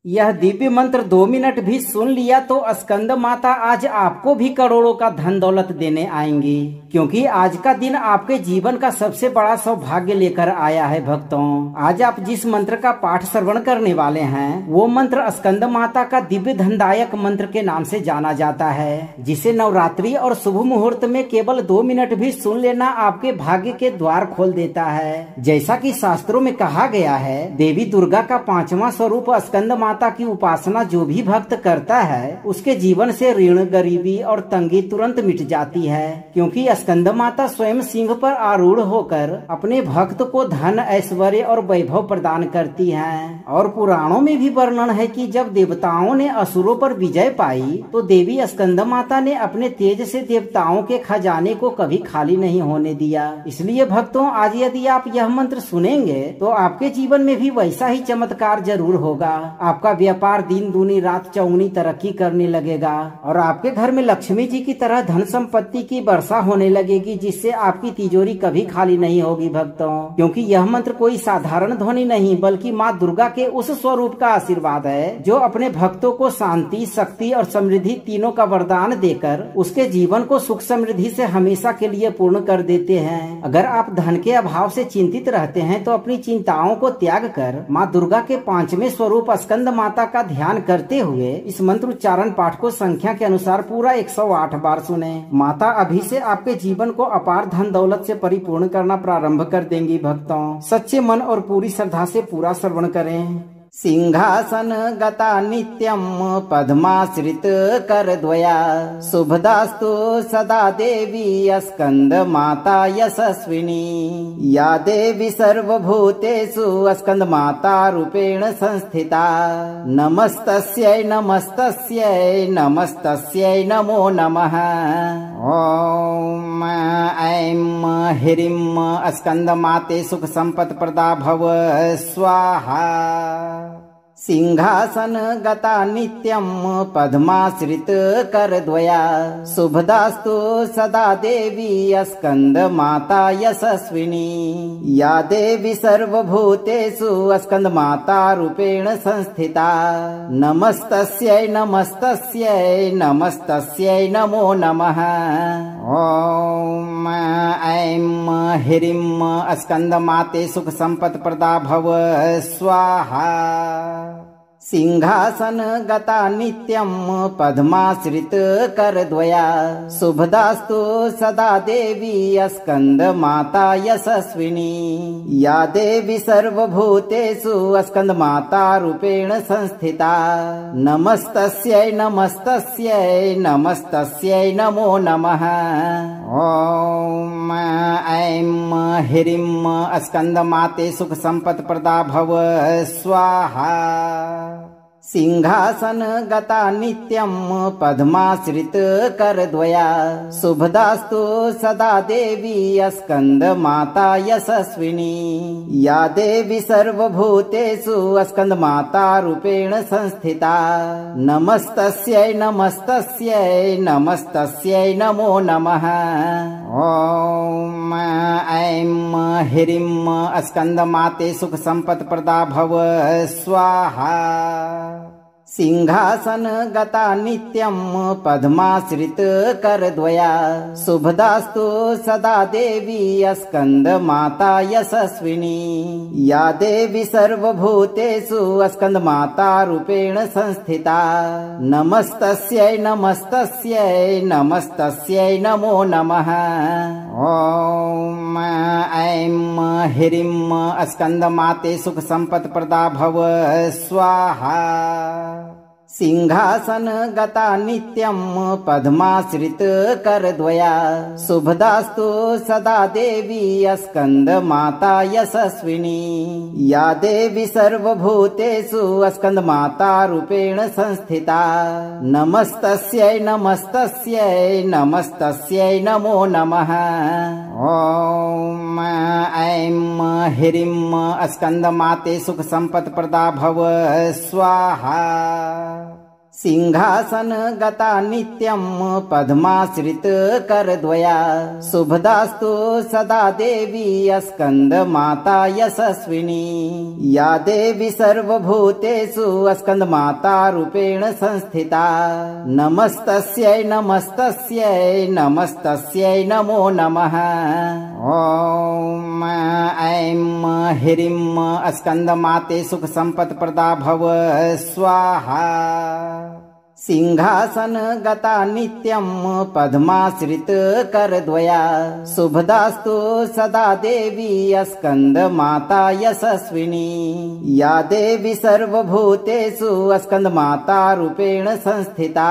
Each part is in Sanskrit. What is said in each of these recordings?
यह दिव्य मंत्र 2 मिनट भी सुन लिया तो स्कंद माता आज आपको भी करोड़ों का धन दौलत देने आएंगी, क्योंकि आज का दिन आपके जीवन का सबसे बड़ा सौभाग्य लेकर आया है। भक्तों, आज आप जिस मंत्र का पाठ श्रवण करने वाले हैं वो मंत्र स्कंद माता का दिव्य धनदायक मंत्र के नाम से जाना जाता है, जिसे नवरात्रि और शुभ मुहूर्त में केवल 2 मिनट भी सुन लेना आपके भाग्य के द्वार खोल देता है। जैसा कि शास्त्रों में कहा गया है, देवी दुर्गा का 5वां स्वरूप स्कंद माता की उपासना जो भी भक्त करता है उसके जीवन से ऋण, गरीबी और तंगी तुरंत मिट जाती है, क्योंकि स्कंद माता स्वयं सिंह पर आरूढ़ होकर अपने भक्त को धन, ऐश्वर्य और वैभव प्रदान करती हैं। और पुराणों में भी वर्णन है कि जब देवताओं ने असुरों पर विजय पाई तो देवी स्कंद माता ने अपने तेज से देवताओं के खजाने को कभी खाली नहीं होने दिया। इसलिए भक्तों, आज यदि आप यह मंत्र सुनेंगे तो आपके जीवन में भी वैसा ही चमत्कार जरूर होगा। आपका व्यापार दिन दूनी रात चौगुनी तरक्की करने लगेगा और आपके घर में लक्ष्मी जी की तरह धन संपत्ति की वर्षा होने लगेगी, जिससे आपकी तिजोरी कभी खाली नहीं होगी। भक्तों, क्योंकि यह मंत्र कोई साधारण ध्वनि नहीं बल्कि माँ दुर्गा के उस स्वरूप का आशीर्वाद है जो अपने भक्तों को शांति, शक्ति और समृद्धि तीनों का वरदान देकर उसके जीवन को सुख समृद्धि से हमेशा के लिए पूर्ण कर देते हैं। अगर आप धन के अभाव से चिंतित रहते हैं तो अपनी चिंताओं को त्याग कर माँ दुर्गा के 5वें स्वरूप स्कंद माता का ध्यान करते हुए इस मंत्र उच्चारण पाठ को संख्या के अनुसार पूरा 108 बार सुने। माता अभी से आपके जीवन को अपार धन दौलत से परिपूर्ण करना प्रारंभ कर देंगी। भक्तों, सच्चे मन और पूरी श्रद्धा से पूरा श्रवण करें। सिंहासन गता नित्यम पद्माश्रित कर द्वया, शुभदास्तु सदा देवी स्कंद माता यशस्विनी। या देवी सर्वभूतेषु स्कंद माता रूपेण संस्थिता। नमस्तस्यै नमस्तस्यै नमस्तस्यै नमो नमः। ओम ऐं ह्रीं स्कंद माते सुख संपत् प्रदा भव स्वाहा। सिंहासन गता नित्यम पद्माश्रित कर द्वया, शुभदास्तु सदा देवी स्कंद माता यशस्विनी। या देवी सर्वभूतेषु स्कंद माता रूपेण संस्थिता। नमस्तस्यै नमस्तस्यै नमस्तस्यै नमो नमः। ओम ऐं ह्रीं स्कंद माते सुख संपत् प्रदा भव स्वाहा। सिंहासन गता नित्यम पद्माश्रित कर द्वया, शुभदास्तु सदा देवी स्कंद माता यशस्विनी। या देवी सर्वभूतेषु स्कंद माता रूपेण संस्थिता। नमस्तस्यै नमस्तस्यै नमस्तस्यै नमो नमः। ओम ऐं ह्रीं स्कंद माते सुख संपत् प्रदा भव स्वाहा। सिंहासन गता नित्यम पद्माश्रित कर द्वया, शुभदास्तु सदा देवी स्कंद माता यशस्विनी। या देवी सर्वभूतेषु स्कंद माता रूपेण संस्थिता। नमस्तस्यै नमस्तस्यै नमस्तस्यै नमो नमः। ओम ऐं ह्रीं स्कंद माते सुख संपत् प्रदा भव स्वाहा। सिंहासन गता नित्यम पद्माश्रित कर द्वया, शुभदास्तु सदा देवी स्कंद माता यशस्विनी। या देवी सर्वभूतेषु स्कंद माता रूपेण संस्थिता। नमस्तस्यै नमस्तस्यै नमस्तस्यै नमो नमः। ओम ऐं ह्रीं स्कंद माते सुख संपत् प्रदा भव स्वाहा। सिंहासन गता नित्यम पद्माश्रित कर द्वया, शुभदास्तु सदा देवी स्कंद माता यशस्विनी। या देवी सर्वभूतेषु स्कंद माता रूपेण संस्थिता। नमस्तस्यै नमस्तस्यै नमस्तस्यै नमो नमः। ओम ऐं ह्रीं स्कंद माते सुख संपत् प्रदा भव स्वाहा। सिंहासन गता नित्यं पद्माश्रित करद्वया शुभदास्तु सदा देवी स्कंद माता यशस्विनी या देवी सर्वभूतेषु स्कंद माता रूपेण संस्थिता नमस्तस्यै नमस्तस्यै नमस्तस्यै नमो नमः। ओम ऐं ह्रीं स्कंद माते सुख संपत् प्रदा भव स्वाहा। सिंहासन गता नित्यं पद्माश्रित करद्वया शुभदास्तु सदा देवी स्कंद माता यशस्विनी या देवी सर्वभूतेषु स्कंद माता रूपेण संस्थिता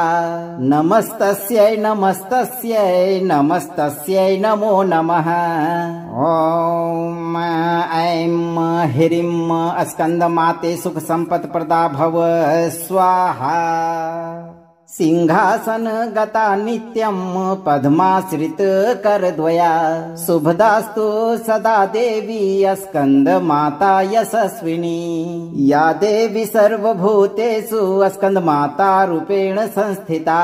नमस्तस्यै नमस्तस्यै नमस्तस्यै नमो नमः। ओम ऐं ह्रीं स्कंद माते सुख संपत् प्रदा भव स्वाहा। सिंहासन गता नित्यं पद्माश्रित करद्वया शुभदास्तु सदा देवी स्कंद माता यशस्विनी या देवी सर्वभूतेषु स्कंद माता रूपेण संस्थिता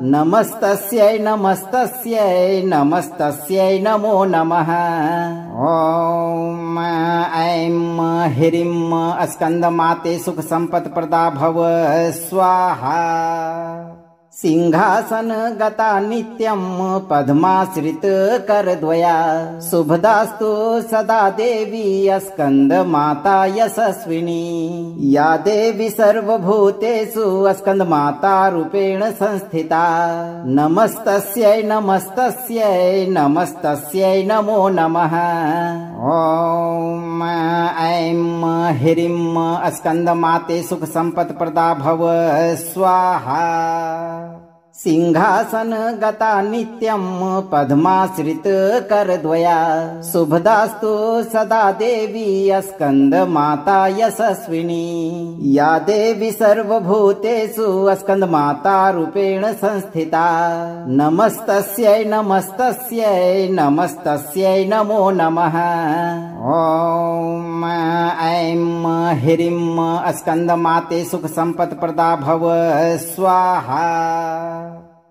नमस्तस्यै नमस्तस्यै नमस्तस्यै नमो नमः। ओम ऐं ह्रीं स्कंद माते सुख संपत् प्रदा भव स्वाहा। सिंहासन गता नित्यं पद्माश्रित करद्वया शुभदास्तु सदा देवी स्कंद माता यशस्विनी या देवी सर्वभूतेषु स्कंद माता रूपेण संस्थिता नमस्तस्यै नमस्तस्यै नमस्तस्यै नमो नमः। ओम ऐं ह्रीं स्कंद माते सुख संपत् प्रदा भव स्वाहा। सिंहासन गता नित्यं पद्माश्रित करद्वया शुभदास्तु सदा देवी स्कंद माता यशस्विनी या देवी सर्वभूतेषु स्कंद माता रूपेण संस्थिता नमस्तस्यै नमस्तस्यै नमस्तस्यै नमो नमः। ओम ऐं ह्रीं स्कंद माते सुख संपत् प्रदा भव स्वाहा।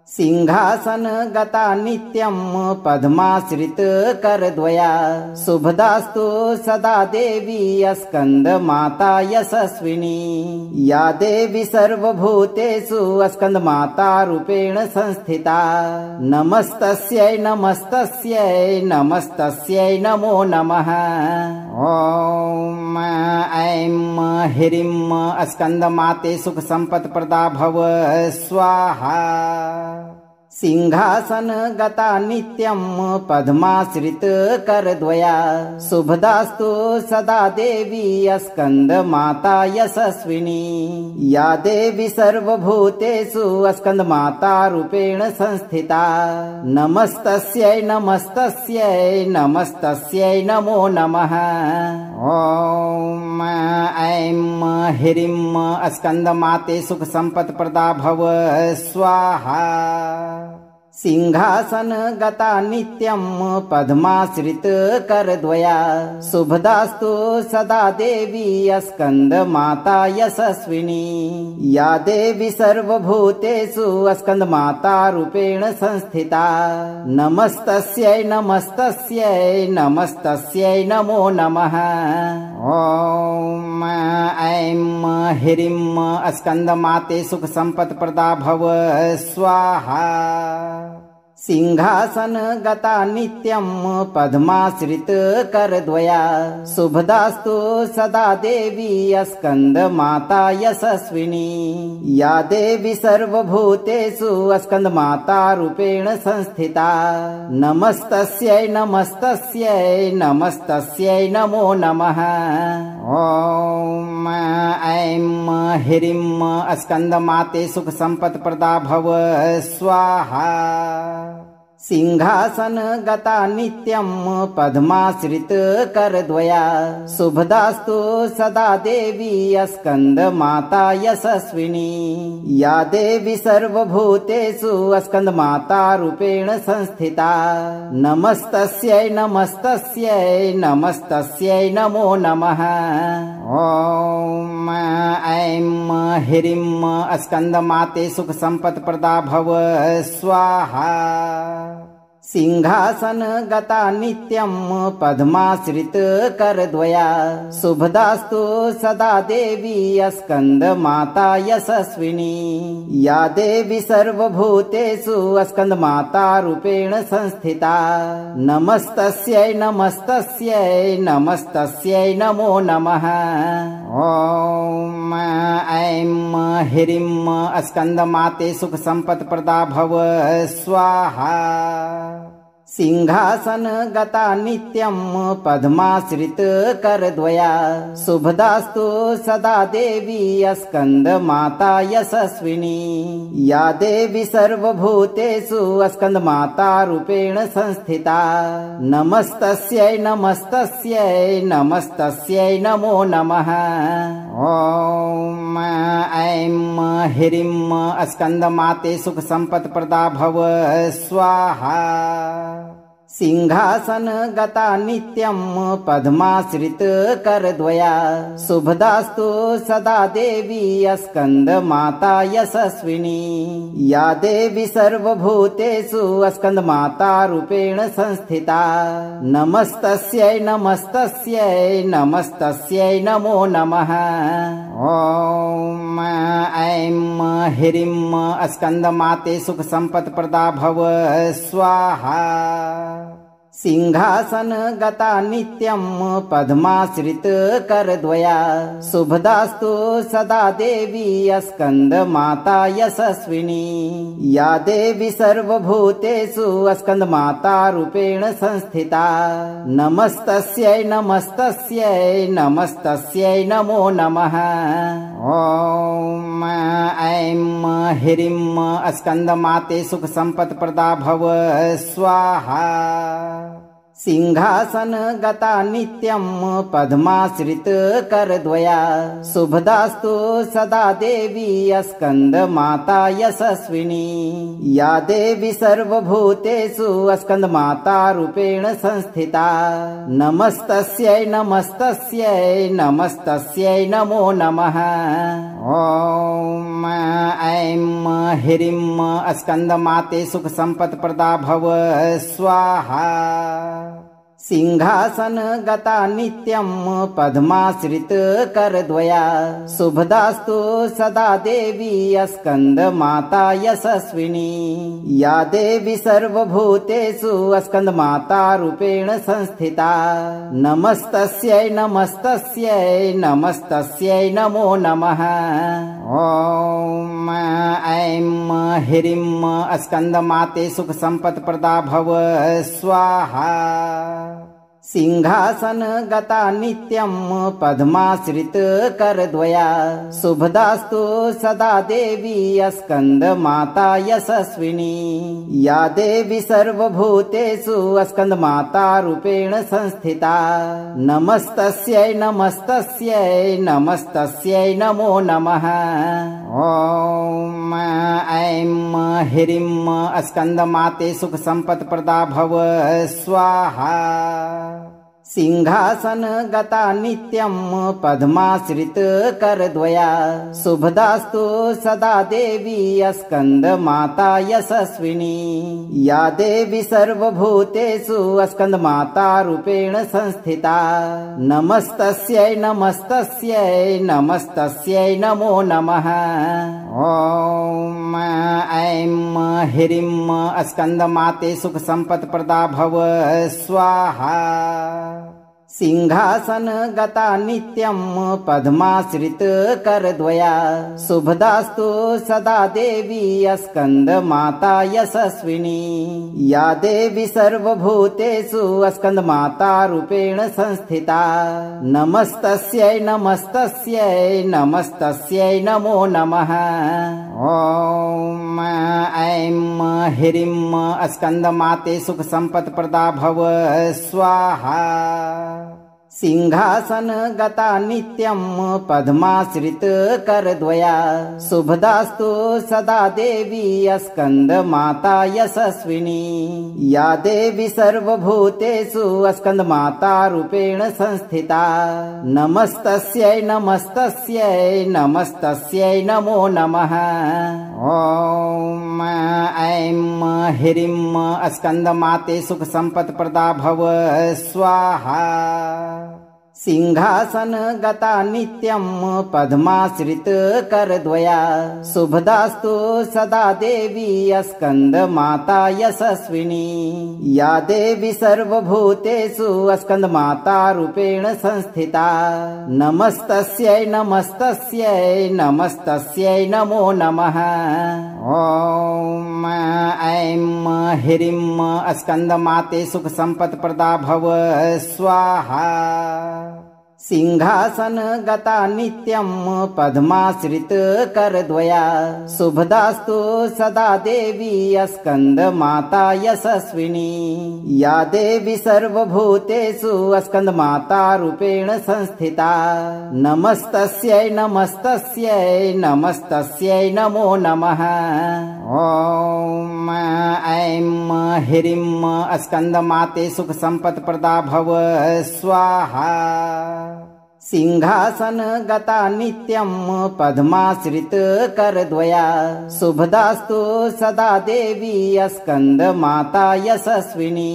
सिंहासन गता नित्यं पद्माश्रित करद्वया शुभदास्तु सदा देवी स्कंद माता यशस्विनी या देवी सर्वभूतेषु स्कंद माता रूपेण संस्थिता नमस्तस्यै नमस्तस्यै नमस्तस्यै नमो नमः। ओम ऐं ह्रीं स्कंद माते सुख संपत् प्रदा भव स्वाहा। सिंहासन गता नित्यं पद्माश्रित करद्वया शुभदास्तु सदा देवी स्कंद माता यशस्विनी या देवी सर्वभूतेषु स्कंद माता रूपेण संस्थिता नमस्तस्यै नमस्तस्यै नमस्तस्यै नमो नमः। ओम ऐं ह्रीं स्कंद माते सुख संपत् प्रदा भव स्वाहा। सिंहासन गता नित्यं पद्माश्रित करद्वया शुभदास्तु सदा देवी स्कंद माता यशस्विनी या देवी सर्वभूतेषु स्कंद माता रूपेण संस्थिता नमस्तस्यै नमस्तस्यै नमस्तस्यै नमो नमः। ओम ऐं ह्रीं स्कंद माते सुख संपत् प्रदा भव स्वाहा। सिंहासन गता नित्यं पद्माश्रित करद्वया शुभदास्तु सदा देवी स्कंद माता यशस्विनी या देवी सर्वभूतेषु स्कंद माता रूपेण संस्थिता नमस्तस्यै नमस्तस्यै नमस्तस्यै नमो नमः। ओम ऐं ह्रीं स्कंद माते सुख संपत् प्रदा भव स्वाहा। सिंहासन गता नित्यं पद्माश्रित करद्वया शुभदास्तु सदा देवी स्कंद माता यशस्विनी या देवी सर्वभूतेषु स्कंद माता रूपेण संस्थिता नमस्तस्यै नमस्तस्यै नमस्तस्यै नमो नमः। ॐ ऐं ह्रीं स्कन्दमाते सुख संपत् प्रदा भव स्वाहा। सिंहासन गता नित्यं पद्माश्रित करद्वया शुभदास्तु सदा देवी स्कंद माता यशस्विनी। या देवी सर्वभूतेषु स्कंद माता रूपेण संस्थिता। नमस्तस्यै नमस्तस्यै नमस्तस्यै नमो नमः। ॐ ऐं ह्रीं स्कन्दमाते सुख संपत् प्रदा भव स्वाहा। सिंहासन गता नित्यं पद्माश्रित करद्वया शुभदास्तु सदा देवी स्कंद माता यशस्विनी। या देवी सर्वभूतेषु स्कंद माता रूपेण संस्थिता। नमस्तस्यै नमस्तस्यै नमस्तस्यै नमो नमः। ॐ ऐं ह्रीं स्कन्दमाते सुख संपत् प्रदा भव स्वाहा। सिंहासन गता नित्यं पद्माश्रित करद्वया शुभदास्तु सदा देवी स्कंद माता यशस्विनी। या देवी सर्वभूतेषु स्कंद माता रूपेण संस्थिता। नमस्तस्यै नमस्तस्यै नमस्तस्यै नमो नमः। ॐ ऐं ह्रीं स्कन्दमाते सुख संपत् प्रदा भव स्वाहा। सिंहासन गता नित्यं पद्माश्रित करद्वया शुभदास्तु सदा देवी स्कंद माता यशस्विनी। या देवी सर्वभूतेषु स्कंद माता रूपेण संस्थिता। नमस्तस्यै नमस्तस्यै नमस्तस्यै नमो नमः। ॐ ऐं ह्रीं स्कन्दमाते सुख संपत् प्रदा भव स्वाहा। सिंहासन गता नित्यं पद्माश्रित करद्वया शुभदास्तु सदा देवी स्कंद माता यशस्विनी। या देवी सर्वभूतेषु स्कंद माता रूपेण संस्थिता। नमस्तस्यै नमस्तस्यै नमस्तस्यै नमो नमः। ॐ ऐं ह्रीं स्कन्दमाते सुख संपत् प्रदा भव स्वाहा। सिंहासन गता नित्यं पद्माश्रित करद्वया शुभदास्तु सदा देवी स्कंद माता यशस्विनी। या देवी सर्वभूतेषु स्कंद माता रूपेण संस्थिता। नमस्तस्यै नमस्तस्यै नमस्तस्यै नमो नमः। ॐ ऐं ह्रीं स्कन्दमाते सुख संपत् प्रदा भव स्वाहा। सिंहासन गता नित्यं पद्माश्रित करद्वया शुभदास्तु सदा देवी स्कंद माता यशस्विनी। या देवी सर्वभूतेषु स्कंद माता रूपेण संस्थिता। नमस्तस्यै नमस्तस्यै नमस्तस्यै नमो नमः। ॐ ऐं ह्रीं स्कन्दमाते सुख संपत् प्रदा भव स्वाहा। सिंहासन गता नित्यं पद्माश्रित करद्वया शुभदास्तु सदा देवी स्कंद माता यशस्विनी। या देवी सर्वभूतेषु स्कंद माता रूपेण संस्थिता। नमस्तस्यै नमस्तस्यै नमस्तस्यै नमो नमः। ॐ ऐं ह्रीं स्कन्दमाते सुख संपत् प्रदा भव स्वाहा। सिंहासन गता नित्यं पद्माश्रित करद्वया शुभदास्तु सदा देवी स्कंद माता यशस्विनी। या देवी सर्वभूतेषु स्कंद माता रूपेण संस्थिता। नमस्तस्यै नमस्तस्यै नमस्तस्यै नमो नमः। ॐ ऐं ह्रीं स्कन्दमाते सुख संपत् प्रदा भव स्वाहा। सिंहासन गता नित्यं पद्माश्रित करद्वया शुभदास्तु सदा देवी स्कंद माता यशस्विनी या देवी सर्वभूतेषु स्कंद माता रूपेण संस्थिता नमस्तस्यै नमस्तस्यै नमस्तस्यै नमो नमः। ओम ऐं ह्रीं स्कंद माते सुख संपत् प्रदा भव स्वाहा। सिंहासन गता नित्यं पद्माश्रित करद्वया शुभदास्तु सदा देवी स्कंद माता यशस्विनी या देवी सर्वभूतेषु स्कंद माता रूपेण संस्थिता नमस्तस्यै नमस्तस्यै नमस्तस्यै नमो नमः। ओम ऐं ह्रीं स्कंद माते सुख संपत् प्रदा भव स्वाहा। सिंहासन गता नित्यं पद्माश्रित करद्वया शुभदास्तु सदा देवी स्कंद माता यशस्विनी या देवी सर्वभूतेषु स्कंद माता रूपेण संस्थिता नमस्तस्यै नमस्तस्यै नमस्तस्यै नमो नमः। ओम ऐं ह्रीं स्कंद माते सुख संपत् प्रदा भव स्वाहा। सिंहासन गता नित्यं पद्माश्रित करद्वया शुभदास्तु सदा देवी स्कंद माता यशस्विनी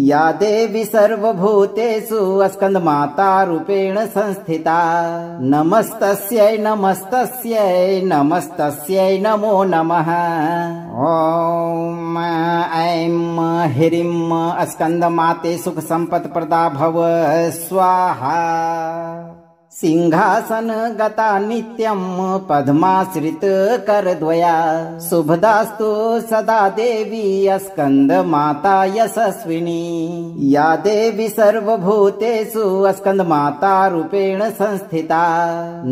या देवी सर्वभूतेषु स्कंद माता रूपेण संस्थिता नमस्तस्यै नमस्तस्यै नमस्तस्यै नमो नमः। ओम ऐं ह्रीं स्कंद माते सुख संपत् प्रदा भव स्वाहा। सिंहासन गता नित्यं पद्माश्रित करद्वया शुभदास्तु सदा देवी स्कंद माता यशस्विनी या देवी सर्वभूतेषु स्कंद माता रूपेण संस्थिता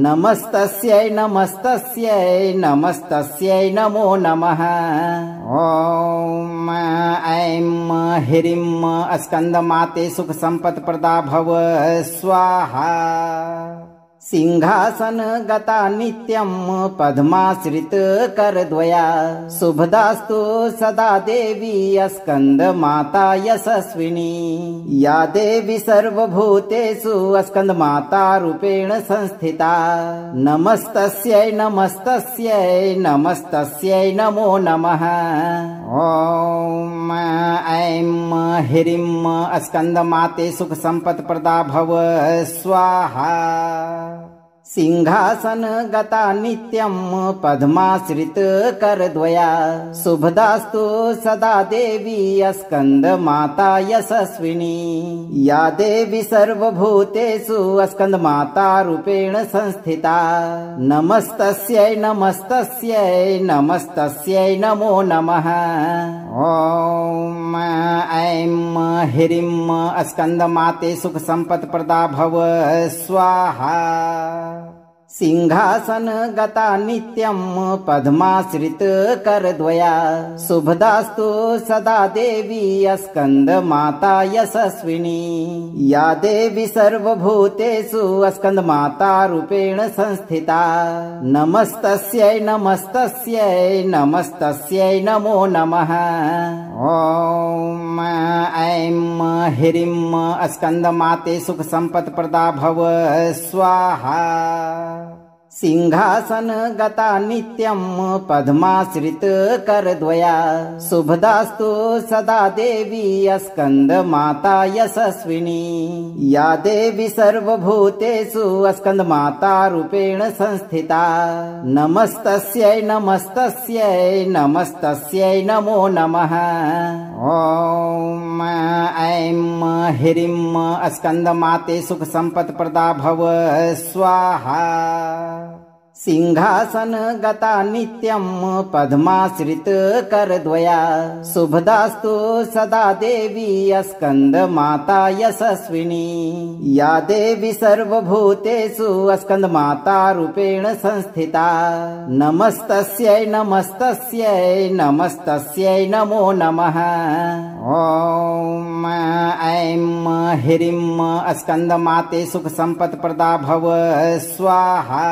नमस्तस्यै नमस्तस्यै नमस्तस्यै नमो नमः। ओम ऐं ह्रीं स्कंद माते सुख संपत् प्रदा भव स्वाहा। सिंहासन गता नित्यं पद्माश्रित करद्वया शुभदास्तु सदा देवी स्कंद माता यशस्विनी या देवी सर्वभूतेषु स्कंद माता रूपेण संस्थिता नमस्तस्यै नमस्तस्यै नमस्तस्यै नमो नमः। ओम ऐं ह्रीं स्कंद माते सुख संपत् प्रदा भव स्वाहा। सिंहासन गता नित्यं पद्माश्रित करद्वया शुभदास्तु सदा देवी स्कंद माता यशस्विनी या देवी सर्वभूतेषु स्कंद माता रूपेण संस्थिता नमस्तस्यै नमस्तस्यै नमस्तस्यै नमो नमः। ओम ऐं ह्रीं स्कंद माते सुख संपत् प्रदा भव स्वाहा। सिंहासन गता नित्यं पद्माश्रित करद्वया शुभदास्तु सदा देवी स्कंद माता यशस्विनी या देवी सर्वभूतेषु स्कंद माता रूपेण संस्थिता नमस्तस्यै नमस्तस्यै नमस्तस्यै नमो नमः। ओम ऐं ह्रीं स्कंद माते सुख संपत् प्रदा भव स्वाहा। सिंहासन गता नित्यं पद्माश्रित करद्वया शुभदास्तु सदा देवी स्कंद माता यशस्विनी या देवी सर्वभूतेषु स्कंद माता रूपेण संस्थिता नमस्तस्यै नमस्तस्यै नमस्तस्यै नमो नमः। ओम ऐं ह्रीं स्कंद माते सुख संपत् प्रदा भव स्वाहा। सिंहासन गता नित्यं पद्माश्रित करद्वया शुभदास्तु सदा देवी स्कंद माता यशस्विनी या देवी सर्वभूतेषु स्कंद माता रूपेण संस्थिता नमस्तस्यै नमस्तस्यै नमस्तस्यै नमो नमः। ॐ ऐं ह्रीं स्कंद माते सुख संपत् प्रदा भव स्वाहा।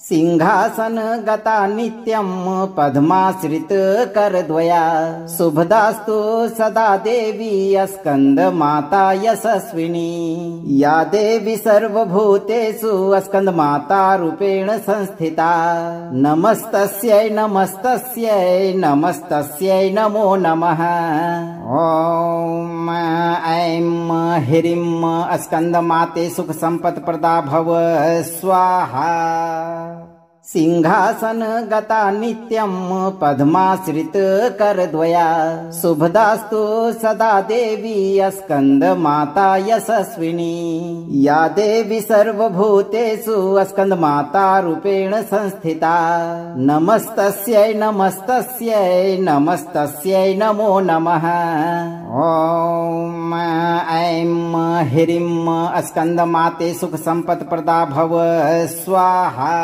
सिंहासन गता नित्यं पद्माश्रित करद्वया शुभदास्तु सदा देवी स्कंद माता यशस्विनी या देवी सर्वभूतेषु स्कंद माता रूपेण संस्थिता नमस्तस्यै नमस्तस्यै नमस्तस्यै नमो नमः। ॐ ऐं ह्रीं स्कंद माते सुख संपत् प्रदा भव स्वाहा। सिंहासन गता नित्यं पद्माश्रित करद्वया शुभदास्तु सदा देवी स्कंद माता यशस्विनी या देवी सर्वभूतेषु स्कंद माता रूपेण संस्थिता नमस्तस्यै नमस्तस्यै नमस्तस्यै नमो नमः। ॐ ऐं ह्रीं स्कंद माते सुख संपत् प्रदा भव स्वाहा।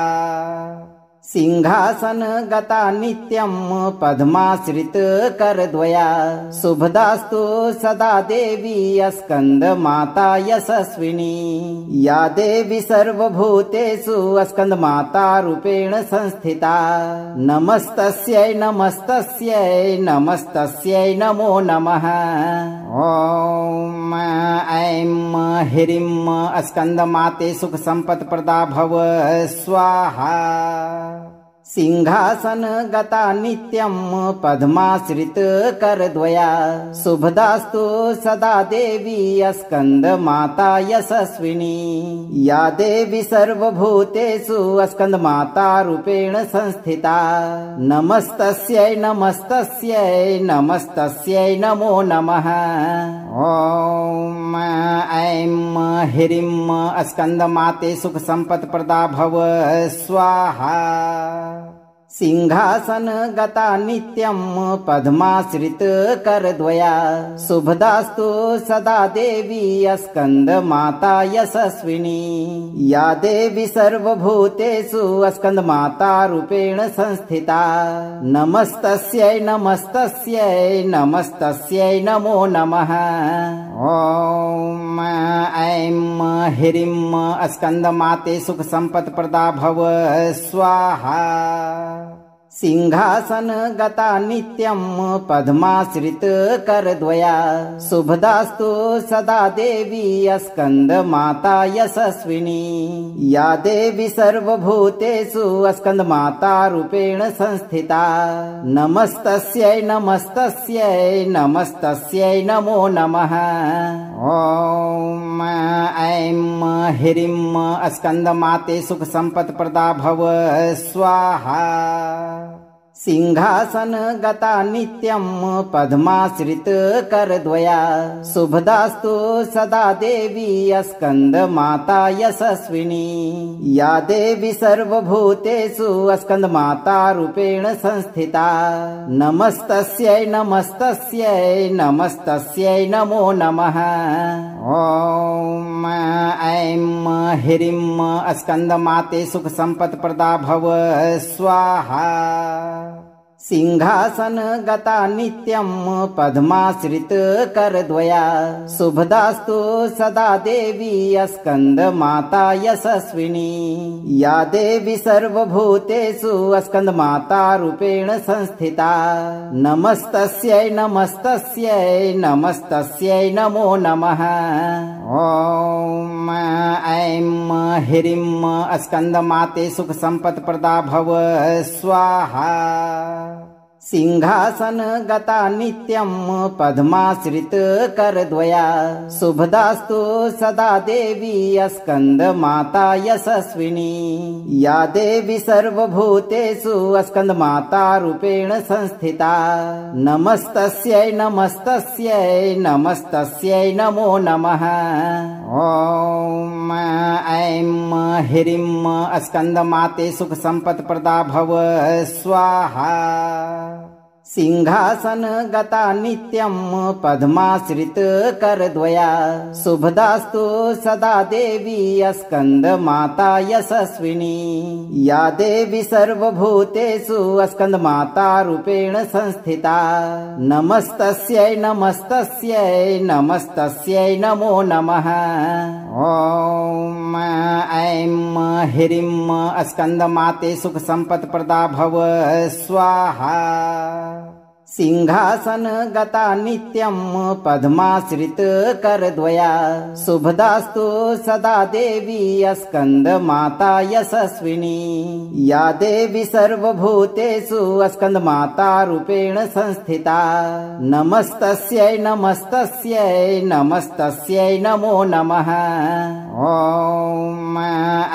सिंहासन गता नित्यं पद्माश्रित करद्वया शुभदास्तु सदा देवी स्कंद माता यशस्विनी या देवी सर्वभूतेषु स्कंद माता रूपेण संस्थिता नमस्तस्यै नमस्तस्यै नमस्तस्यै नमो नमः। ॐ ऐं ह्रीं स्कंद माते सुख संपत् प्रदा भव स्वाहा। सिंहासन गता नित्यं पद्माश्रित करद्वया शुभदास्तु सदा देवी स्कंद माता यशस्विनी या देवी सर्वभूतेषु स्कंद माता रूपेण संस्थिता नमस्तस्यै नमस्तस्यै नमस्तस्यै नमो नमः। ॐ ऐं ह्रीं स्कंद माते सुख संपत् प्रदा भव स्वाहा। सिंहासन गता नित्यं पद्माश्रित करद्वया शुभदास्तु सदा देवी स्कंद माता यशस्विनी या देवी सर्वभूतेषु स्कंद माता रूपेण संस्थिता नमस्तस्यै नमस्तस्यै नमस्तस्यै नमो नमः। ॐ ऐं ह्रीं स्कंद माते सुख संपत् प्रदा भव स्वाहा। सिंहासन गता नित्यं पद्माश्रित करद्वया शुभदास्तु सदा देवी स्कंद माता यशस्विनी या देवी सर्वभूतेषु स्कंद माता रूपेण संस्थिता नमस्तस्यै नमस्तस्यै नमस्तस्यै नमो नमः। ॐ ऐं ह्रीं स्कंद माते सुख संपत् प्रदा भव स्वाहा। सिंहासन गता नित्यं पद्माश्रित करद्वया शुभदास्तु सदा देवी स्कंद माता यशस्विनी या देवी सर्वभूतेषु स्कंद माता रूपेण संस्थिता नमस्तस्यै नमस्तस्यै नमस्तस्यै नमो नमः। ॐ ऐं ह्रीं स्कंद माते सुख संपत् प्रदा भव स्वाहा। सिंहासन गता नित्यं पद्माश्रित करद्वया शुभदास्तु सदा देवी स्कंद माता यशस्विनी या देवी सर्वभूतेषु स्कंद माता रूपेण संस्थिता नमस्तस्यै नमस्तस्यै नमस्तस्यै नमो नमः। ॐ ऐं ह्रीं स्कंद माते सुख संपत् प्रदा भव स्वाहा। सिंहासन गता नित्यं पद्माश्रित करद्वया शुभदास्तु सदा देवी स्कंद माता यशस्विनी या देवी सर्वभूतेषु स्कंद माता रूपेण संस्थिता नमस्तस्यै नमस्तस्यै नमस्तस्यै नमो नमः। ॐ ऐं ह्रीं स्कंद माते सुख संपत् प्रदा भव स्वाहा। सिंहासन गता नित्यं पद्माश्रित करद्वया शुभदास्तु सदा देवी स्कंद माता यशस्विनी या देवी सर्वभूतेषु स्कंद माता रूपेण संस्थिता नमस्तस्यै नमस्तस्यै नमस्तस्यै नमो नमः। ॐ ऐं ह्रीं स्कंद माते सुख संपत् प्रदा भव स्वाहा। सिंहासन गता नित्यं पद्माश्रित करद्वया शुभदास्तु सदा देवी स्कंद माता यशस्विनी या देवी सर्वभूतेषु स्कंद माता रूपेण संस्थिता नमस्तस्यै नमस्तस्यै नमस्तस्यै नमो नमः। ॐ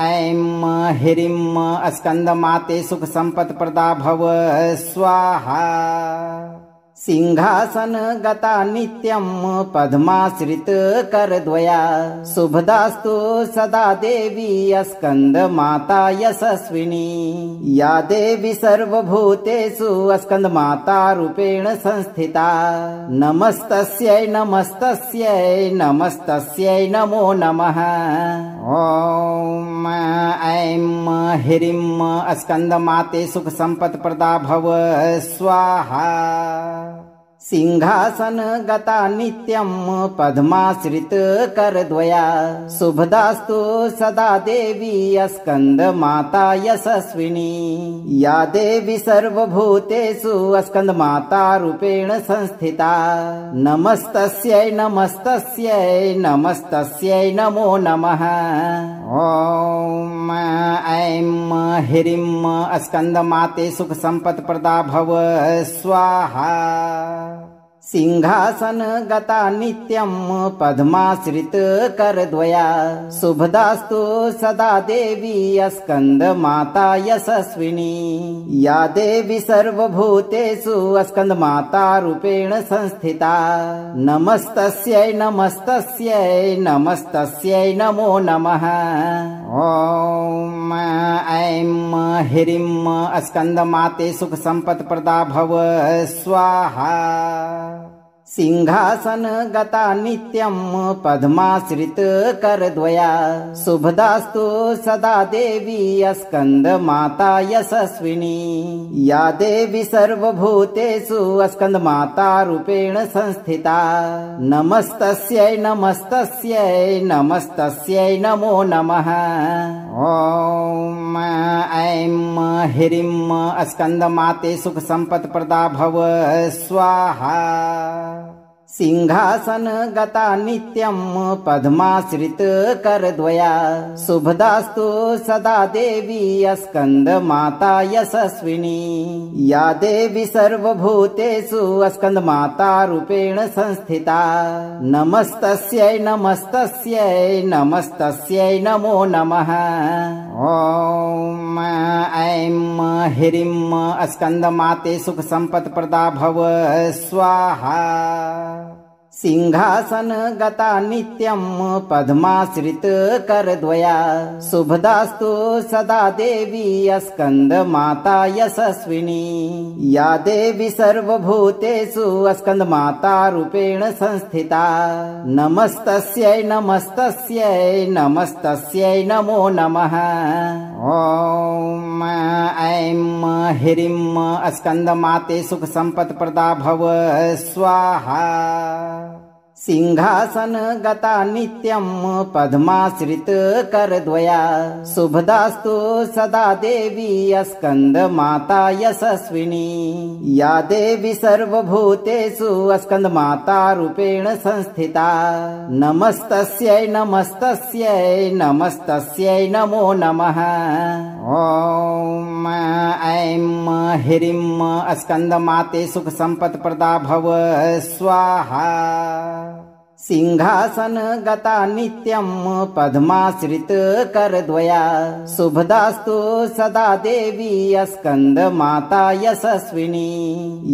ऐं ह्रीं स्कंद माते सुख संपत् प्रदा भव स्वाहा। सिंहासन गता नित्यं पद्माश्रित करद्वया शुभदास्तु सदा देवी स्कंद माता यशस्विनी या देवी सर्वभूतेषु स्कंद माता रूपेण संस्थिता नमस्तस्यै नमस्तस्यै नमस्तस्यै नमो नमः। ॐ ऐं ह्रीं स्कंद माते सुख संपत् प्रदा भव स्वाहा। सिंहासन गता नित्यं पद्माश्रित करद्वया शुभदास्तु सदा देवी स्कंद माता यशस्विनी या देवी सर्वभूतेषु स्कंद माता रूपेण संस्थिता नमस्तस्यै नमस्तस्यै नमस्तस्यै नमो नमः। ॐ ऐं ह्रीं स्कंद माते सुख संपत् प्रदा भव स्वाहा। सिंहासन गता नित्यं पद्माश्रित करद्वया शुभदास्तु सदा देवी स्कंद माता यशस्विनी या देवी सर्वभूतेषु स्कंद माता रूपेण संस्थिता नमस्तस्यै नमस्तस्यै नमस्तस्यै नमो नमः। ॐ ऐं ह्रीं स्कंद माते सुख संपत् प्रदा भव स्वाहा। सिंहासन गता नित्यं पद्माश्रित करद्वया शुभदास्तु सदा देवी स्कंद माता यशस्विनी या देवी सर्वभूतेषु स्कंद माता रूपेण संस्थिता नमस्तस्यै नमस्तस्यै नमस्तस्यै नमो नमः। ॐ ऐं ह्रीं स्कंद माते सुख संपत् प्रदा भव स्वाहा। सिंहासन गता नित्यं पद्माश्रित करद्वया शुभदास्तु सदा देवी स्कंद माता यशस्विनी या देवी सर्वभूतेषु स्कंद माता रूपेण संस्थिता नमस्तस्यै नमस्तस्यै नमस्तस्यै नमो नमः। ॐ ऐं ह्रीं स्कंद माते सुख संपत् प्रदा भव स्वाहा। सिंहासन गता नित्यं पद्माश्रित करद्वया शुभदास्तु सदा देवी स्कंद माता यशस्विनी या देवी सर्वभूतेषु स्कंद माता रूपेण संस्थिता नमस्तस्यै नमस्तस्यै नमस्तस्यै नमो नमः। ॐ ऐं ह्रीं स्कंद माते सुख संपत् प्रदा भव स्वाहा। सिंहासन गता नित्यं पद्माश्रित करद्वया शुभदास्तु सदा देवी स्कंद माता यशस्विनी या देवी सर्वभूतेषु स्कंद माता रूपेण संस्थिता नमस्तस्यै नमस्तस्यै नमस्तस्यै नमो नमः। ॐ ऐं ह्रीं स्कंदमाते सुख संपत् प्रदा भव स्वाहा। सिंहासन गता नित्यं पद्माश्रित करद्वया शुभदास्तु सदा देवी स्कंद माता यशस्विनी।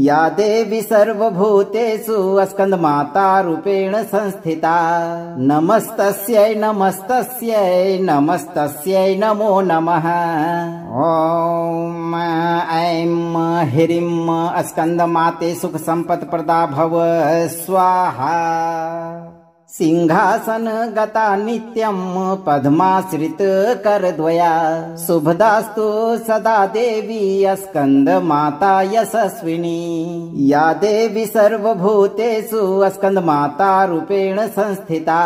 या देवी सर्वभूतेषु स्कंद माता रूपेण संस्थिता। नमस्तस्यै नमस्तस्यै नमस्तस्यै नमो नमः। ॐ ऐं ह्रीं स्कंदमाते सुख संपत् प्रदा भव स्वाहा। सिंहासन गता नित्यं पद्माश्रित करद्वया शुभदास्तु सदा देवी स्कंद माता यशस्विनी। या देवी सर्वभूतेषु स्कंद माता रूपेण संस्थिता।